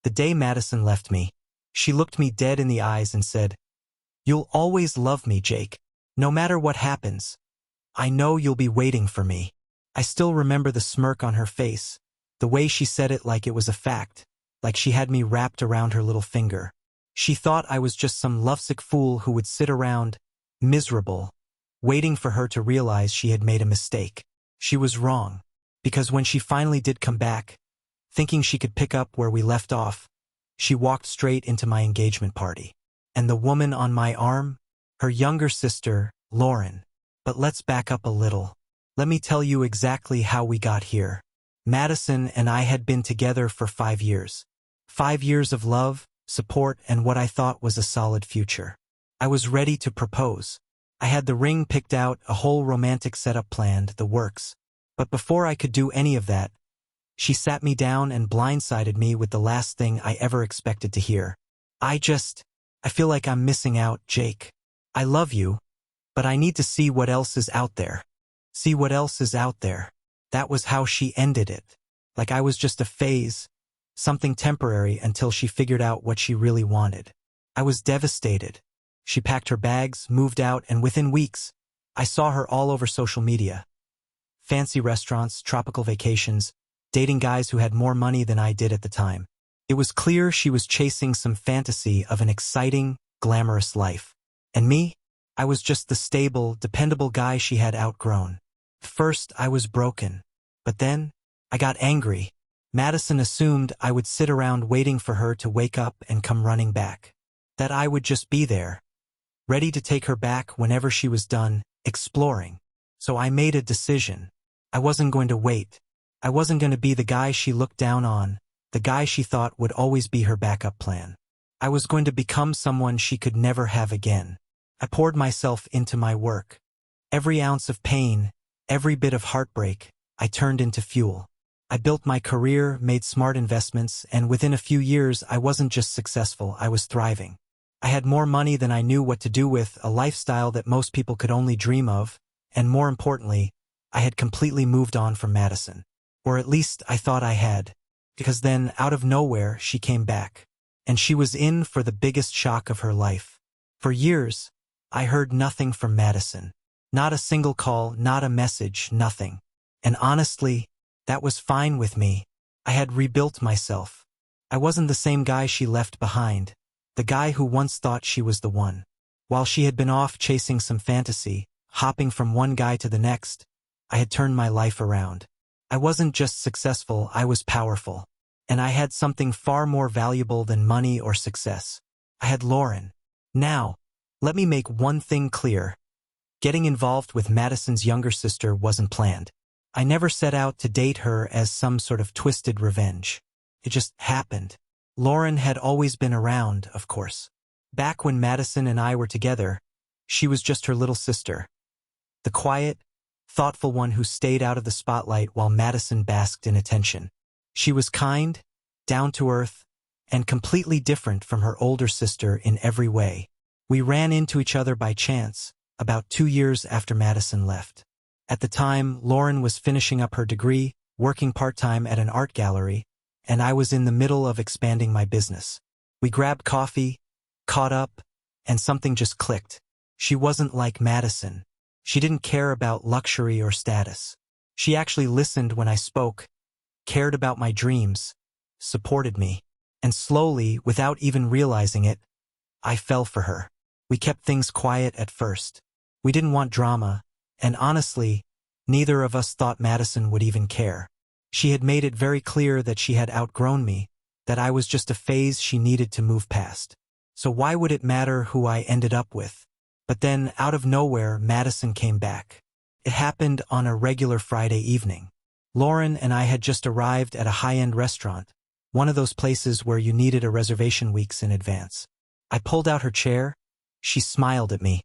The day Madison left me, she looked me dead in the eyes and said, "You'll always love me, Jake. No matter what happens. I know you'll be waiting for me." I still remember the smirk on her face, the way she said it like it was a fact, like she had me wrapped around her little finger. She thought I was just some lovesick fool who would sit around, miserable, waiting for her to realize she had made a mistake. She was wrong, because when she finally did come back, thinking she could pick up where we left off, she walked straight into my engagement party. And the woman on my arm? Her younger sister, Lauren. But let's back up a little. Let me tell you exactly how we got here. Madison and I had been together for 5 years. 5 years of love, support, and what I thought was a solid future. I was ready to propose. I had the ring picked out, a whole romantic setup planned, the works. But before I could do any of that, she sat me down and blindsided me with the last thing I ever expected to hear. I feel like I'm missing out, Jake. I love you, but I need to see what else is out there. See what else is out there. That was how she ended it. Like I was just a phase, something temporary until she figured out what she really wanted. I was devastated. She packed her bags, moved out, and within weeks, I saw her all over social media. Fancy restaurants, tropical vacations, dating guys who had more money than I did at the time. It was clear she was chasing some fantasy of an exciting, glamorous life. And me? I was just the stable, dependable guy she had outgrown. First, I was broken. But then, I got angry. Madison assumed I would sit around waiting for her to wake up and come running back. That I would just be there, ready to take her back whenever she was done exploring. So I made a decision. I wasn't going to wait. I wasn't going to be the guy she looked down on, the guy she thought would always be her backup plan. I was going to become someone she could never have again. I poured myself into my work. Every ounce of pain, every bit of heartbreak, I turned into fuel. I built my career, made smart investments, and within a few years I wasn't just successful, I was thriving. I had more money than I knew what to do with, a lifestyle that most people could only dream of, and more importantly, I had completely moved on from Madison. Or at least I thought I had. Because then, out of nowhere, she came back. And she was in for the biggest shock of her life. For years, I heard nothing from Madison. Not a single call, not a message, nothing. And honestly, that was fine with me. I had rebuilt myself. I wasn't the same guy she left behind. The guy who once thought she was the one. While she had been off chasing some fantasy, hopping from one guy to the next, I had turned my life around. I wasn't just successful, I was powerful. And I had something far more valuable than money or success. I had Lauren. Now, let me make one thing clear. Getting involved with Madison's younger sister wasn't planned. I never set out to date her as some sort of twisted revenge. It just happened. Lauren had always been around, of course. Back when Madison and I were together, she was just her little sister. The quiet, thoughtful one who stayed out of the spotlight while Madison basked in attention. She was kind, down to earth, and completely different from her older sister in every way. We ran into each other by chance, about 2 years after Madison left. At the time, Lauren was finishing up her degree, working part-time at an art gallery, and I was in the middle of expanding my business. We grabbed coffee, caught up, and something just clicked. She wasn't like Madison. She didn't care about luxury or status. She actually listened when I spoke, cared about my dreams, supported me. And slowly, without even realizing it, I fell for her. We kept things quiet at first. We didn't want drama, and honestly, neither of us thought Madison would even care. She had made it very clear that she had outgrown me, that I was just a phase she needed to move past. So why would it matter who I ended up with? But then, out of nowhere, Madison came back. It happened on a regular Friday evening. Lauren and I had just arrived at a high-end restaurant, one of those places where you needed a reservation weeks in advance. I pulled out her chair, she smiled at me,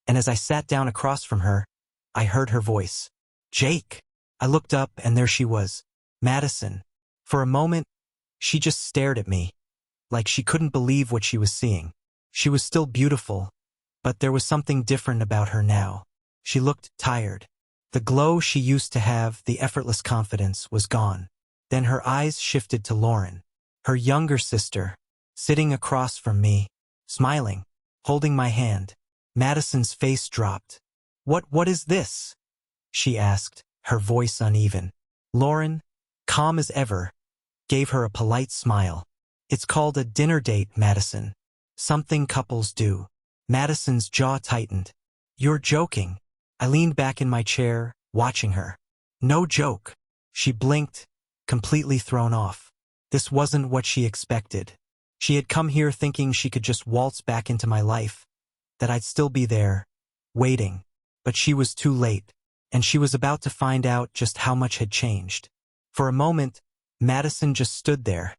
and as I sat down across from her, I heard her voice. "Jake!" I looked up and there she was, Madison. For a moment, she just stared at me, like she couldn't believe what she was seeing. She was still beautiful, but there was something different about her now. She looked tired. The glow she used to have, the effortless confidence, was gone. Then her eyes shifted to Lauren. her younger sister, sitting across from me, smiling, holding my hand. Madison's face dropped. What is this?" she asked, her voice uneven. Lauren, calm as ever, gave her a polite smile. "It's called a dinner date, Madison. Something couples do." Madison's jaw tightened. "You're joking." I leaned back in my chair, watching her. "No joke." She blinked, completely thrown off. This wasn't what she expected. She had come here thinking she could just waltz back into my life, that I'd still be there, waiting. But she was too late, and she was about to find out just how much had changed. For a moment, Madison just stood there,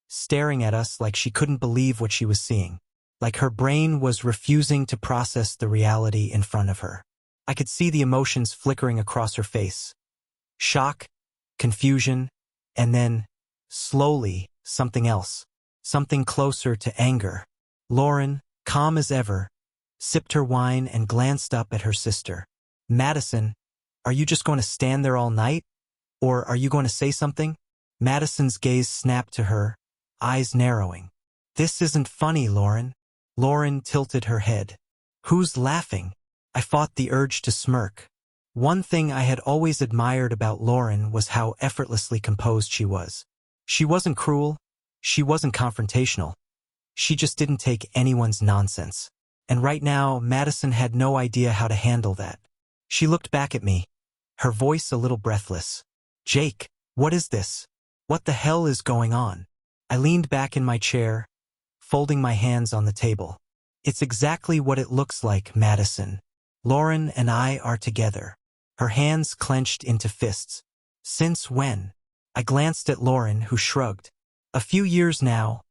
staring at us like she couldn't believe what she was seeing, like her brain was refusing to process the reality in front of her. I could see the emotions flickering across her face. Shock, confusion, and then, slowly, something else. Something closer to anger. Lauren, calm as ever, sipped her wine and glanced up at her sister. "Madison, are you just going to stand there all night? Or are you going to say something?" Madison's gaze snapped to her, eyes narrowing. "This isn't funny, Lauren." Lauren tilted her head. "Who's laughing?" I fought the urge to smirk. One thing I had always admired about Lauren was how effortlessly composed she was. She wasn't cruel. She wasn't confrontational. She just didn't take anyone's nonsense. And right now, Madison had no idea how to handle that. She looked back at me, her voice a little breathless. "Jake, what is this? What the hell is going on?" I leaned back in my chair, folding my hands on the table. "It's exactly what it looks like, Madison. Lauren and I are together." Her hands clenched into fists. "Since when?" I glanced at Lauren, who shrugged. "A few years now,"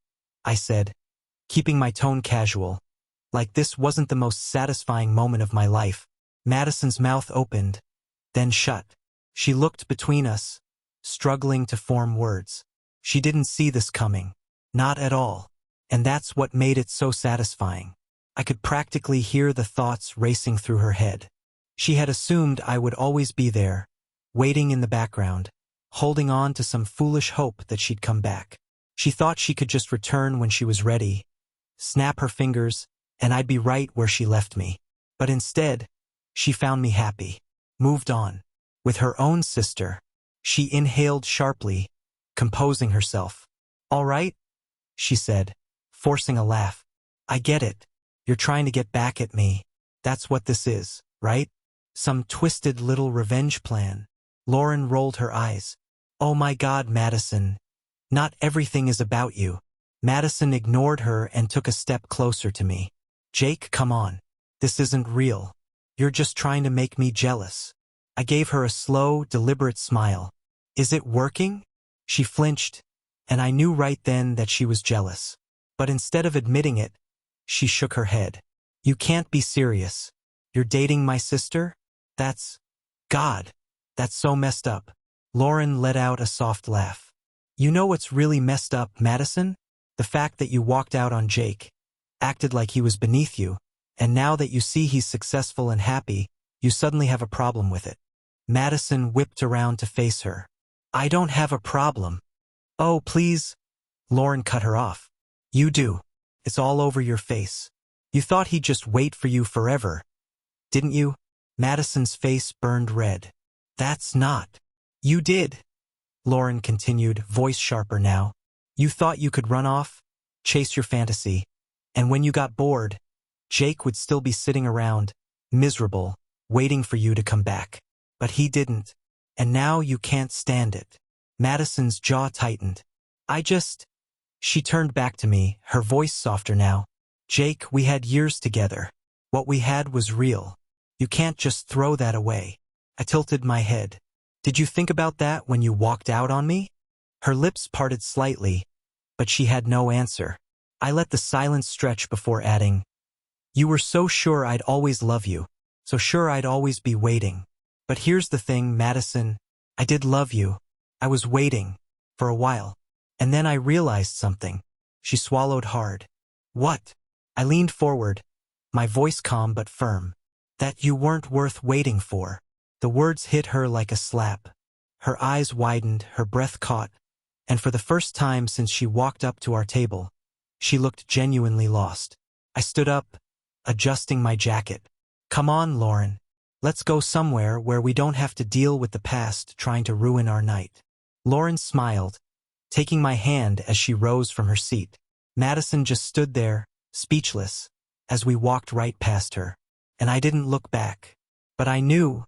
I said, keeping my tone casual, like this wasn't the most satisfying moment of my life. Madison's mouth opened, then shut. She looked between us, struggling to form words. She didn't see this coming. Not at all. And that's what made it so satisfying. I could practically hear the thoughts racing through her head. She had assumed I would always be there, waiting in the background, holding on to some foolish hope that she'd come back. She thought she could just return when she was ready, snap her fingers, and I'd be right where she left me. But instead, she found me happy, moved on. With her own sister, she inhaled sharply, composing herself. "All right," she said, forcing a laugh. "I get it. You're trying to get back at me. That's what this is, right? Some twisted little revenge plan." Lauren rolled her eyes. "Oh my God, Madison. Not everything is about you." Madison ignored her and took a step closer to me. "Jake, come on. This isn't real. You're just trying to make me jealous." I gave her a slow, deliberate smile. "Is it working?" She flinched, and I knew right then that she was jealous. But instead of admitting it, she shook her head. "You can't be serious. You're dating my sister? God, that's so messed up." Lauren let out a soft laugh. "You know what's really messed up, Madison? The fact that you walked out on Jake, acted like he was beneath you, and now that you see he's successful and happy, you suddenly have a problem with it." Madison whipped around to face her. "I don't have a problem." "Oh, please." Lauren cut her off. "You do. It's all over your face. You thought he'd just wait for you forever, didn't you?" Madison's face burned red. "That's not." "You did," Lauren continued, voice sharper now. "You thought you could run off, chase your fantasy, and when you got bored, Jake would still be sitting around, miserable, waiting for you to come back. But he didn't, and now you can't stand it." Madison's jaw tightened. She turned back to me, her voice softer now. "Jake, we had years together. What we had was real. You can't just throw that away." I tilted my head. "Did you think about that when you walked out on me?" Her lips parted slightly, but she had no answer. I let the silence stretch before adding, "You were so sure I'd always love you, so sure I'd always be waiting. But here's the thing, Madison, I did love you. I was waiting, for a while. And then I realized something." She swallowed hard. "What?" I leaned forward, my voice calm but firm. "That you weren't worth waiting for." The words hit her like a slap. Her eyes widened, her breath caught, And for the first time since she walked up to our table, she looked genuinely lost. I stood up, adjusting my jacket. Come on, Lauren. Let's go somewhere where we don't have to deal with the past trying to ruin our night. Lauren smiled, taking my hand as she rose from her seat. Madison just stood there, speechless, as we walked right past her. And I didn't look back. But I knew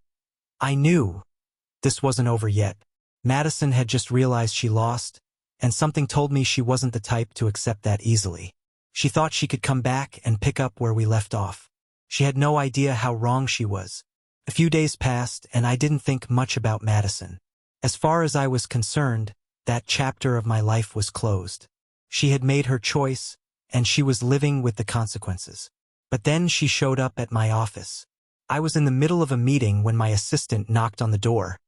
this wasn't over yet. Madison had just realized she lost, and something told me she wasn't the type to accept that easily. She thought she could come back and pick up where we left off. She had no idea how wrong she was. A few days passed, and I didn't think much about Madison. As far as I was concerned, that chapter of my life was closed. She had made her choice, and she was living with the consequences. But then she showed up at my office. I was in the middle of a meeting when my assistant knocked on the door,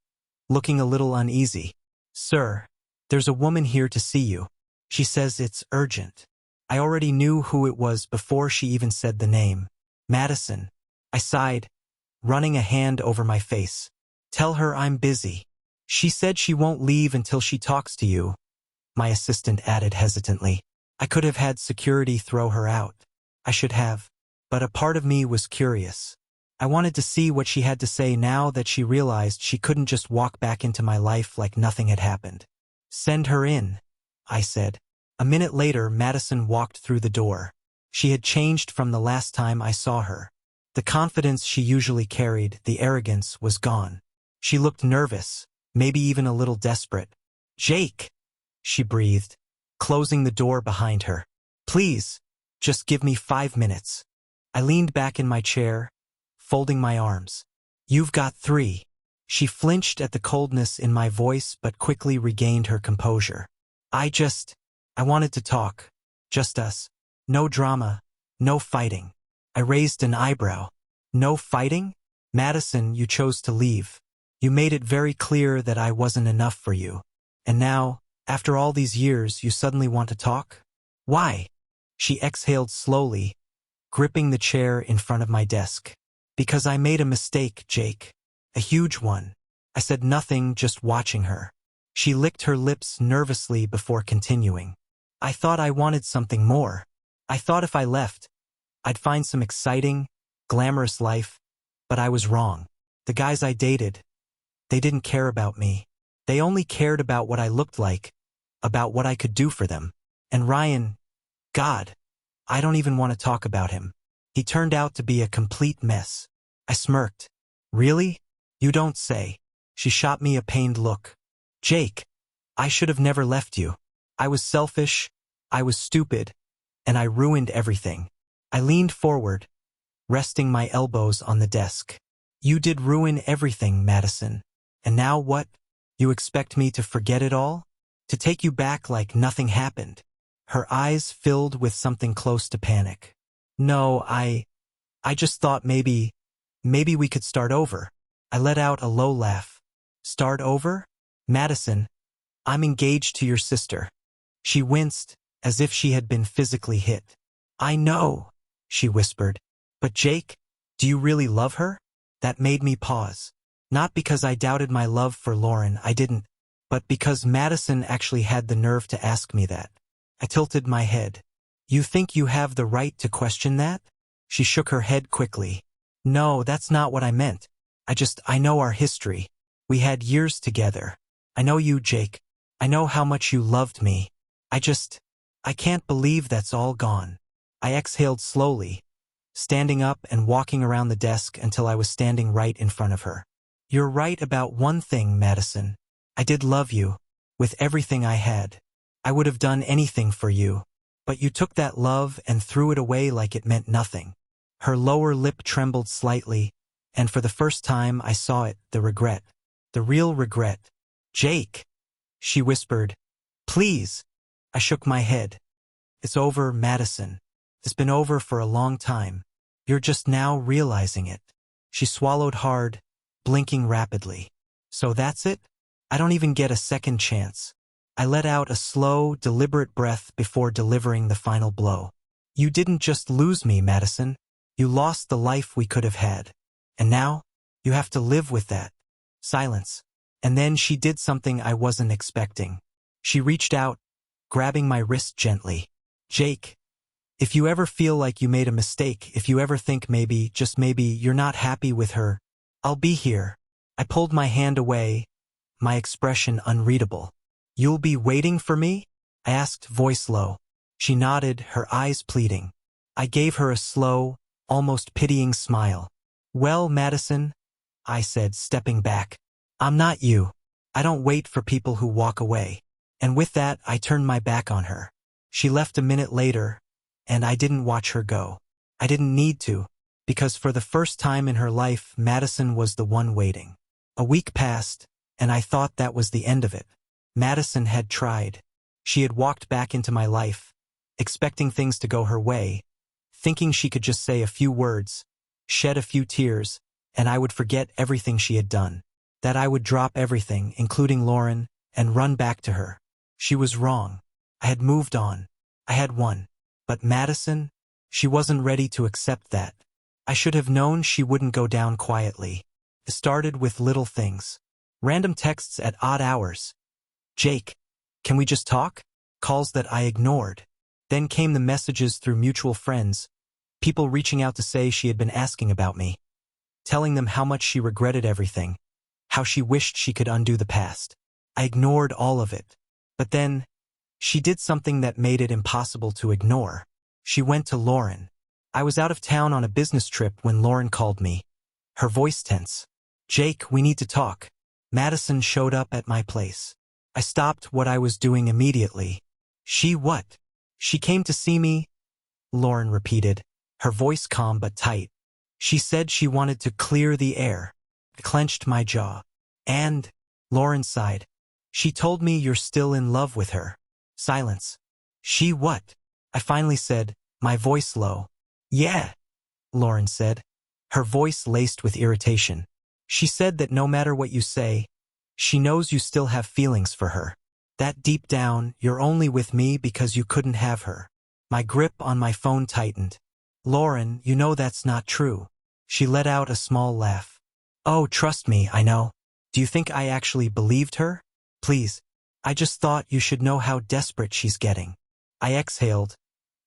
looking a little uneasy. Sir, there's a woman here to see you. She says it's urgent. I already knew who it was before she even said the name. Madison. I sighed, running a hand over my face. Tell her I'm busy. She said she won't leave until she talks to you, my assistant added hesitantly. I could have had security throw her out. I should have. But a part of me was curious. I wanted to see what she had to say now that she realized she couldn't just walk back into my life like nothing had happened. Send her in, I said. A minute later, Madison walked through the door. She had changed from the last time I saw her. The confidence she usually carried, the arrogance, was gone. She looked nervous, maybe even a little desperate. Jake, she breathed, closing the door behind her. Please, just give me 5 minutes. I leaned back in my chair, folding my arms. You've got 3. She flinched at the coldness in my voice but quickly regained her composure. I wanted to talk. Just us. No drama, no fighting. I raised an eyebrow. No fighting? Madison, you chose to leave. You made it very clear that I wasn't enough for you. And now, after all these years, you suddenly want to talk? Why? She exhaled slowly, gripping the chair in front of my desk. Because I made a mistake, Jake. A huge one. I said nothing, just watching her. She licked her lips nervously before continuing. I thought I wanted something more. I thought if I left, I'd find some exciting, glamorous life, but I was wrong. The guys I dated, they didn't care about me. They only cared about what I looked like, about what I could do for them. And Ryan, God, I don't even want to talk about him. He turned out to be a complete mess. I smirked. Really? You don't say. She shot me a pained look. Jake, I should have never left you. I was selfish, I was stupid, and I ruined everything. I leaned forward, resting my elbows on the desk. You did ruin everything, Madison. And now what? You expect me to forget it all? To take you back like nothing happened? Her eyes filled with something close to panic. No, I just thought maybe we could start over. I let out a low laugh. Start over? Madison, I'm engaged to your sister. She winced, as if she had been physically hit. I know, she whispered. But Jake, do you really love her? That made me pause. Not because I doubted my love for Lauren, I didn't, but because Madison actually had the nerve to ask me that. I tilted my head. You think you have the right to question that? She shook her head quickly. No, that's not what I meant. I know our history. We had years together. I know you, Jake. I know how much you loved me. I can't believe that's all gone. I exhaled slowly, standing up and walking around the desk until I was standing right in front of her. You're right about one thing, Madison. I did love you, with everything I had. I would have done anything for you. But you took that love and threw it away like it meant nothing. Her lower lip trembled slightly, and for the first time I saw it, the regret. The real regret. Jake, she whispered. Please. I shook my head. It's over, Madison. It's been over for a long time. You're just now realizing it. She swallowed hard, blinking rapidly. So that's it? I don't even get a second chance. I let out a slow, deliberate breath before delivering the final blow. You didn't just lose me, Madison. You lost the life we could have had. And now, you have to live with that. Silence. And then she did something I wasn't expecting. She reached out, grabbing my wrist gently. Jake, if you ever feel like you made a mistake, if you ever think maybe, just maybe, you're not happy with her, I'll be here. I pulled my hand away, my expression unreadable. You'll be waiting for me? I asked, voice low. She nodded, her eyes pleading. I gave her a slow, almost pitying smile. Well, Madison, I said, stepping back. I'm not you. I don't wait for people who walk away. And with that, I turned my back on her. She left a minute later, and I didn't watch her go. I didn't need to, because for the first time in her life, Madison was the one waiting. A week passed, and I thought that was the end of it. Madison had tried. She had walked back into my life, expecting things to go her way, thinking she could just say a few words, shed a few tears, and I would forget everything she had done. That I would drop everything, including Lauren, and run back to her. She was wrong. I had moved on. I had won. But Madison, she wasn't ready to accept that. I should have known she wouldn't go down quietly. It started with little things. Random texts at odd hours. Jake, can we just talk? Calls that I ignored. Then came the messages through mutual friends, people reaching out to say she had been asking about me, telling them how much she regretted everything, how she wished she could undo the past. I ignored all of it. But then, she did something that made it impossible to ignore. She went to Lauren. I was out of town on a business trip when Lauren called me. Her voice tense. Jake, we need to talk. Madison showed up at my place. I stopped what I was doing immediately. She what? She came to see me? Lauren repeated, her voice calm but tight. She said she wanted to clear the air. I clenched my jaw. And, Lauren sighed. She told me you're still in love with her. Silence. She what? I finally said, my voice low. Yeah, Lauren said, her voice laced with irritation. She said that no matter what you say, she knows you still have feelings for her. That deep down, you're only with me because you couldn't have her. My grip on my phone tightened. Lauren, you know that's not true. She let out a small laugh. Oh, trust me, I know. Do you think I actually believed her? Please. I just thought you should know how desperate she's getting. I exhaled,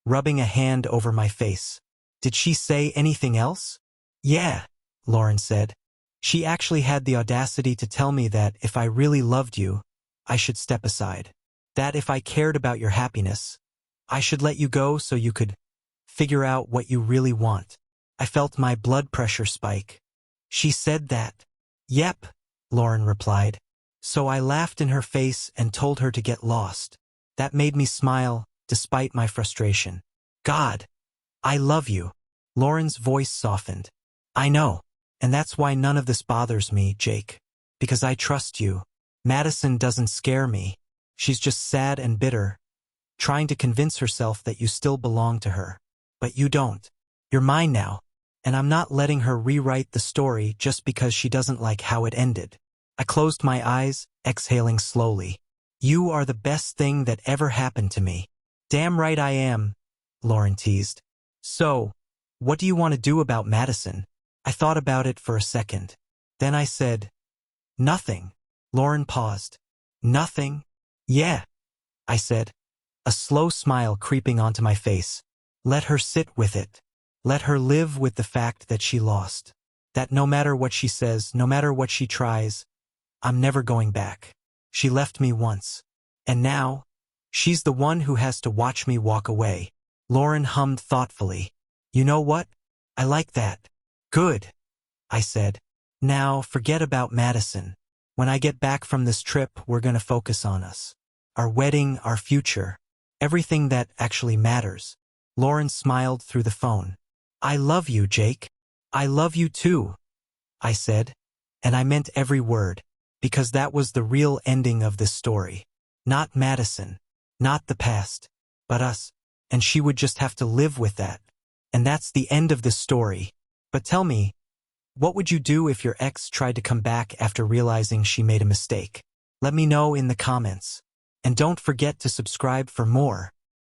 rubbing a hand over my face. Did she say anything else? Yeah, Lauren said. She actually had the audacity to tell me that if I really loved you, I should step aside. That if I cared about your happiness, I should let you go so you could figure out what you really want. I felt my blood pressure spike. She said that. Yep, Lauren replied. So I laughed in her face and told her to get lost. That made me smile, despite my frustration. God, I love you. Lauren's voice softened. I know. And that's why none of this bothers me, Jake. Because I trust you. Madison doesn't scare me. She's just sad and bitter, trying to convince herself that you still belong to her. But you don't. You're mine now. And I'm not letting her rewrite the story just because she doesn't like how it ended. I closed my eyes, exhaling slowly. You are the best thing that ever happened to me. Damn right I am, Lauren teased. So, what do you want to do about Madison? I thought about it for a second. Then I said, nothing. Lauren paused. Nothing? Yeah, I said, a slow smile creeping onto my face. Let her sit with it. Let her live with the fact that she lost. That no matter what she says, no matter what she tries, I'm never going back. She left me once. And now, she's the one who has to watch me walk away. Lauren hummed thoughtfully. You know what? I like that. Good, I said. Now, forget about Madison. When I get back from this trip, we're gonna focus on us. Our wedding, our future. Everything that actually matters. Lauren smiled through the phone. I love you, Jake. I love you too, I said. And I meant every word. Because that was the real ending of this story. Not Madison. Not the past. But us. And she would just have to live with that. And that's the end of this story. But tell me, what would you do if your ex tried to come back after realizing she made a mistake? Let me know in the comments. And don't forget to subscribe for more.